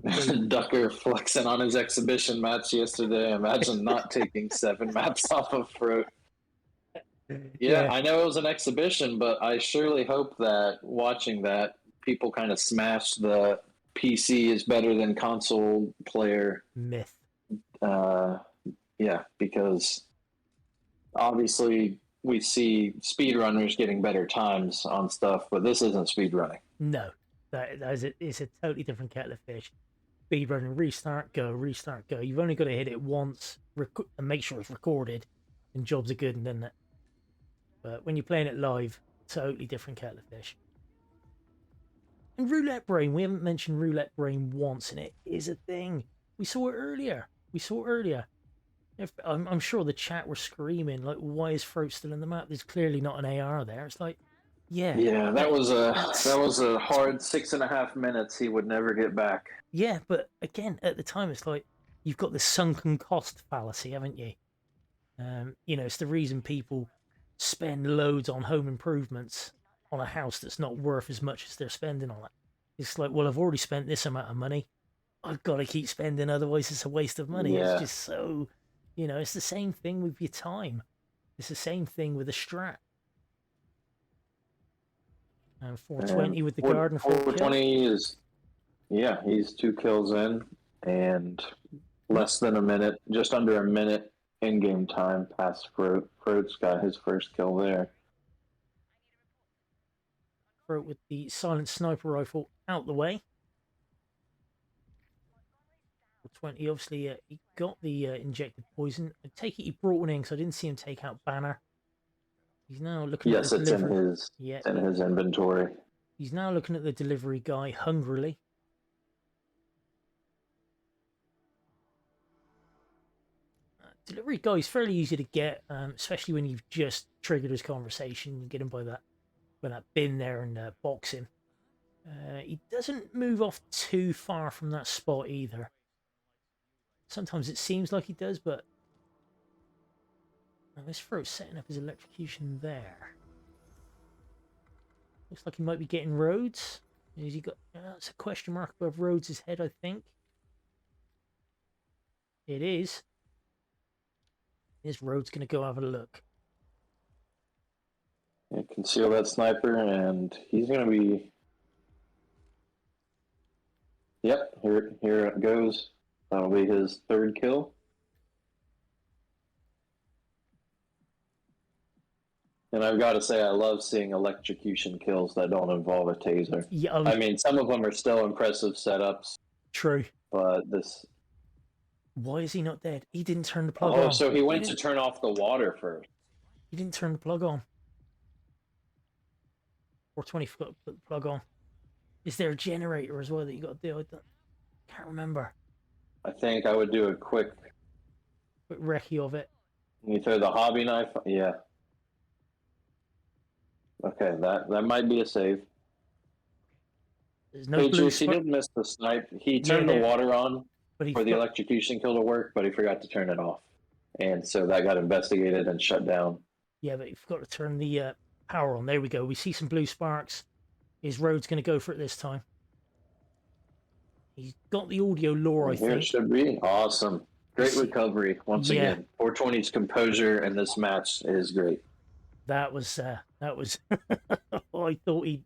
Okay. Ducker flexing on his exhibition match yesterday. Imagine not taking 7 maps off of Frote. Yeah, I know it was an exhibition, but I surely hope that watching that, people kind of smash the PC is better than console player myth. Yeah, because obviously we see speedrunners getting better times on stuff, but this isn't speedrunning. No, it's a totally different kettle of fish. Speedrunning, restart, go, restart, go. You've only got to hit it once and make sure it's recorded, and jobs are good, isn't it? But when you're playing it live, totally different kettle of fish. And Roulette Brain, we haven't mentioned Roulette Brain once, and it is a thing. We saw it earlier. I'm sure the chat were screaming, like, why is Frote still in the map? There's clearly not an AR there. It's like, yeah, that was a hard 6.5 minutes he would never get back. Yeah, but again, at the time, it's like you've got this sunken cost fallacy, haven't you? It's the reason people spend loads on home improvements on a house that's not worth as much as they're spending on it. It's like, well, I've already spent this amount of money. I've got to keep spending, otherwise it's a waste of money. Yeah. It's just so, it's the same thing with your time. It's the same thing with a strat. And 420 with the garden. 420 is, he's 2 kills in and less than a minute, just under a minute in-game time past Frote. Frote's got his first kill there. Frote with the silent sniper rifle out the way. 420, obviously, he got the injected poison. I take it he brought one in because I didn't see him take out Banner. He's now looking at the delivery. It's in his inventory. He's now looking at the delivery guy hungrily. delivery guy is fairly easy to get, especially when you've just triggered his conversation. You get him by that bin there and box him. He doesn't move off too far from that spot either. Sometimes it seems like he does, but this Frote setting up his electrocution there. Looks like he might be getting Rhodes. Has he got? That's a question mark above Rhodes' head, I think. It is. Is Rhodes going to go have a look? Yeah, conceal that sniper, and he's going to be. Yep, here it goes. That'll be his third kill. And I've got to say, I love seeing electrocution kills that don't involve a taser. Yeah, I mean, some of them are still impressive setups. True. But this... Why is he not dead? He didn't turn the plug on. Oh, so he went to turn off the water first. He didn't turn the plug on. 420 put the plug on. Is there a generator as well that you got to do? I can't remember. I think I would do a quick recce of it. You throw the hobby knife? Yeah. Okay, that might be a save. There's no Patriots, he didn't miss the snipe. He turned the water on for the electrocution kill to work, but he forgot to turn it off. And so that got investigated and shut down. Yeah, but you forgot to turn the power on. There we go. We see some blue sparks. Is Rhodes going to go for it this time? He's got the audio lore, I think. Here it should be. Awesome. Great recovery once again. 420's composure in this match is great. That was I thought he'd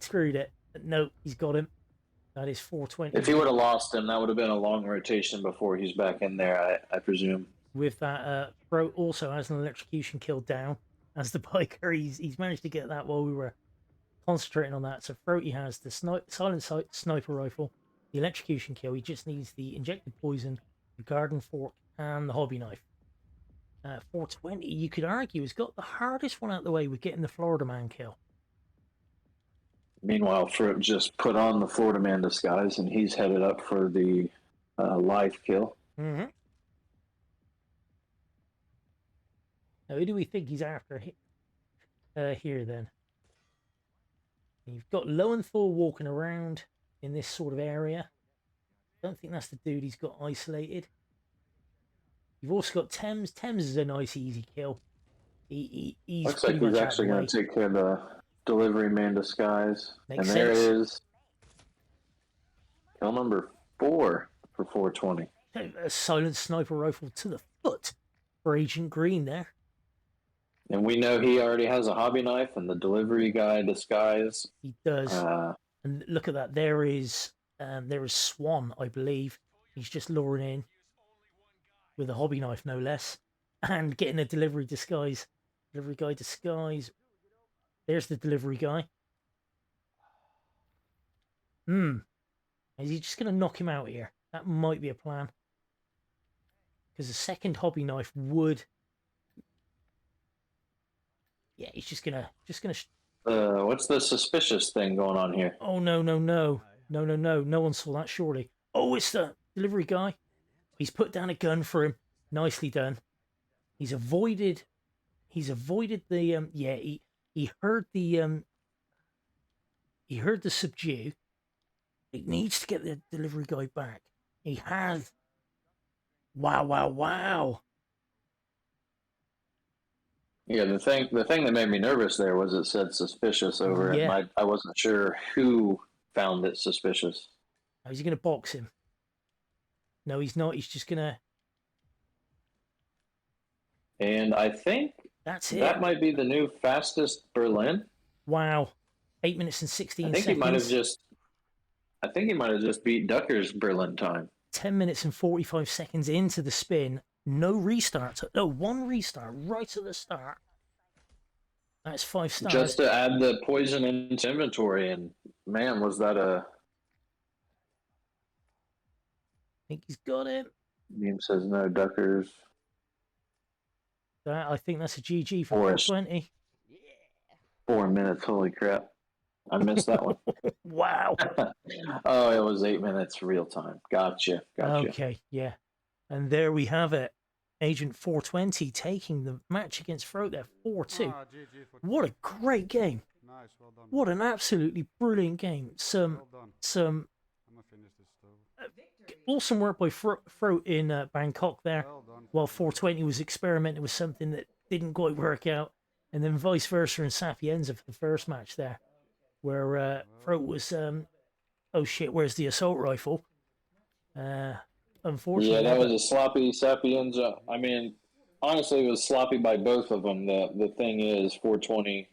screwed it. But no, he's got him. That is 420. If he would have lost him, that would have been a long rotation before he's back in there, I presume. With that, Frote also has an electrocution kill down as the biker. He's managed to get that while we were concentrating on that. So Frote has the silent sight sniper rifle, the electrocution kill. He just needs the injected poison, the garden fork, and the hobby knife. 420, you could argue, has got the hardest one out of the way with getting the Florida man kill. Meanwhile, Frote just put on the Florida man disguise, and he's headed up for the live kill. Mm-hmm. Now, who do we think he's after here, then? You've got Lowenthal walking around in this sort of area. Don't think that's the dude he's got isolated. You've also got Thames. Thames is a nice, easy kill. He's looks like he's actually going to take care of the delivery man disguise. Makes and there sense. is kill number 4 for 420. A silent sniper rifle to the foot for Agent Green there. And we know he already has a hobby knife and the delivery guy disguise. He does. And look at that. There is Swan, I believe. He's just luring in with a hobby knife, no less, and getting a delivery disguise. Delivery guy disguise. There's the delivery guy. Is he just going to knock him out here? That might be a plan. Because the second hobby knife would... Yeah, he's just gonna... What's the suspicious thing going on here? Oh, no. No one saw that, surely. Oh, it's the delivery guy. He's put down a gun for him. Nicely done. He's avoided the he heard the subdue. He needs to get the delivery guy back. He has. Wow. Yeah, the thing that made me nervous there was it said suspicious over it. I wasn't sure who found it suspicious. Oh, is he going to box him? No, he's not. He's just going to... And I think that's it. That might be the new fastest Berlin. Wow. 8 minutes and 16 seconds. I think he might have just beat Ducker's Berlin time. 10 minutes and 45 seconds into the spin. No restart. No, one restart right at the start. That's 5 stars. Just to add the poison into inventory, and man, was that a... I think he's got it. Meme says no Duckers. I think that's a GG for 420. 4 minutes, holy crap. I missed that one. Wow. Oh, it was 8 minutes real time. Gotcha. Okay, yeah. And there we have it. Agent 420 taking the match against Frote there, 4-2. Ah, GG for What a great game. Nice, well done. What an absolutely brilliant game. Well done. Some I'm gonna finish this though. awesome work by Frote in Bangkok there, Well done. while 420 was experimenting with something that didn't quite work out. And then vice versa in Sapienza for the first match there, where Frote was, oh shit, where's the assault rifle? Unfortunately. Yeah, that was a sloppy Sapienza. I mean, honestly, it was sloppy by both of them. The thing is, 420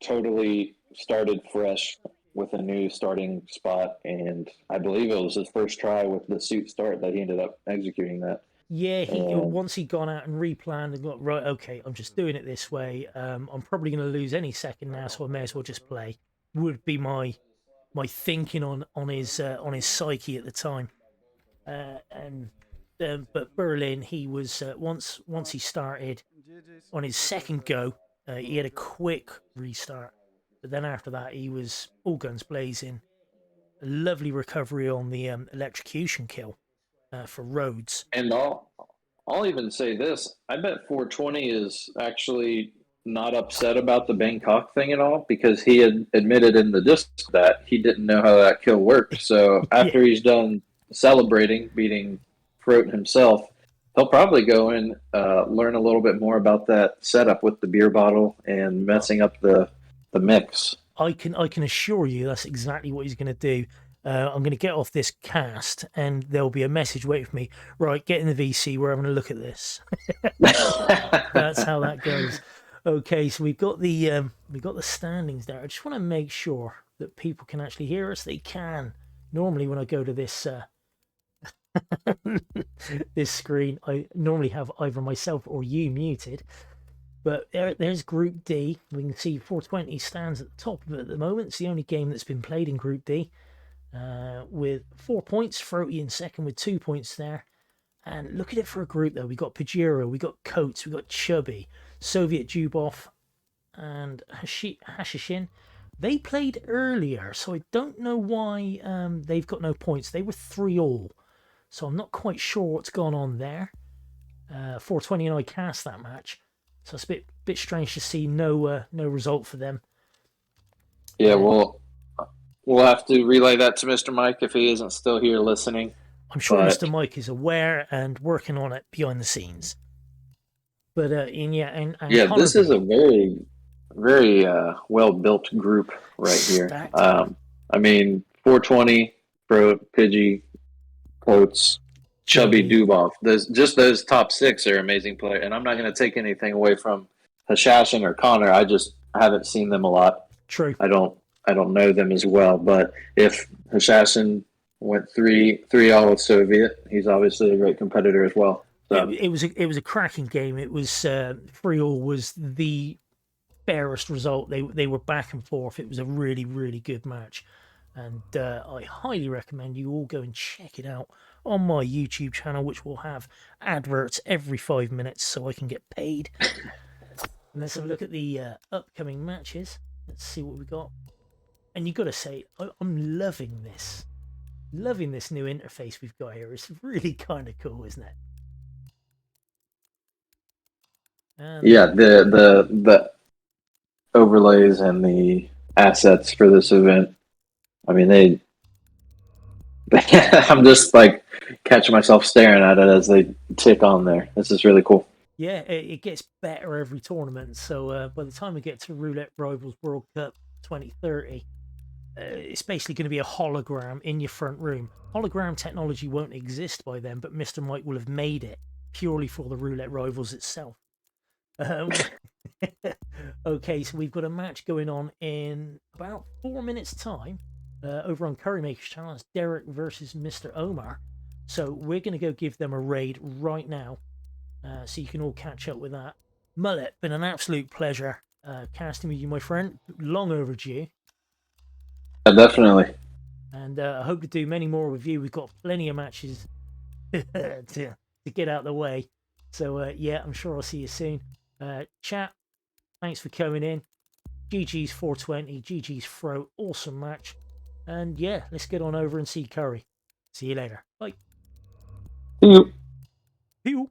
totally started fresh with a new starting spot, and I believe it was his first try with the suit start that he ended up executing that. Yeah, once he'd gone out and replanned and got, right, okay, I'm just doing it this way. I'm probably going to lose any second now, so I may as well just play. Would be my thinking on his psyche at the time. But Berlin, he was once he started on his second go, he had a quick restart. But then after that, he was all guns blazing. A lovely recovery on the electrocution kill for Rhodes. And I'll even say this: I bet 420 is actually not upset about the Bangkok thing at all, because he had admitted in the disc that he didn't know how that kill worked. So after he's done celebrating beating Frote himself, he'll probably go and learn a little bit more about that setup with the beer bottle and messing up the mix. I can assure you that's exactly what he's going to do. I'm going to get off this cast and there'll be a message waiting for me. Right, get in the VC. We're having a look at this. That's how that goes. Okay, so we've got the standings there. I just want to make sure that people can actually hear us. They can. Normally, when I go to this this screen, I normally have either myself or you muted. But there's Group D. We can see 420 stands at the top of it at the moment. It's the only game that's been played in Group D. With 4 points, Frote in second with 2 points there. And look at it for a group though. We got Pajero, we got Coates, we got Chubby, Soviet Jubov, and Hashishin. They played earlier, so I don't know why they've got no points. They were 3-all, so I'm not quite sure what's gone on there. 420 and I cast that match, so it's a bit strange to see no result for them. Yeah, we'll have to relay that to Mr. Mike if he isn't still here listening. I'm sure Mr. Mike is aware and working on it behind the scenes. But this is a very, very well-built group right here. I mean, 420, Frote, Pidgey, Coates, Chubby, Dubov. Those top six are amazing players. And I'm not going to take anything away from Hashashin or Connor. I just haven't seen them a lot. True. I don't know them as well. But if Hashashin went 3-all with Soviet, he's obviously a great competitor as well. So. It was a cracking game. It was 3-all was the fairest result. They were back and forth. It was a really, really good match. And I highly recommend you all go and check it out on my YouTube channel, which will have adverts every 5 minutes so I can get paid. And let's have a look at the upcoming matches. Let's see what we got. And you got to say, I'm loving this. Loving this new interface we've got here. It's really kind of cool, isn't it? Yeah, the overlays and the assets for this event. I mean, I'm just like catching myself staring at it as they tick on there. This is really cool. Yeah, it gets better every tournament. So by the time we get to Roulette Rivals World Cup 2030, it's basically going to be a hologram in your front room. Hologram technology won't exist by then, but Mr. Mike will have made it purely for the Roulette Rivals itself. Okay, so we've got a match going on in about 4 minutes' time over on Currymaker's channel. It's Derek versus Mr. Omar. So we're going to go give them a raid right now, so you can all catch up with that. Mullet, been an absolute pleasure casting with you, my friend. Long overdue. Yeah, definitely. And I hope to do many more with you. We've got plenty of matches to get out of the way. So yeah, I'm sure I'll see you soon. Chat, thanks for coming in. GG's 420, GG's Frote, awesome match. And yeah, let's get on over and see Curry. See you later. Bye. See you. See you.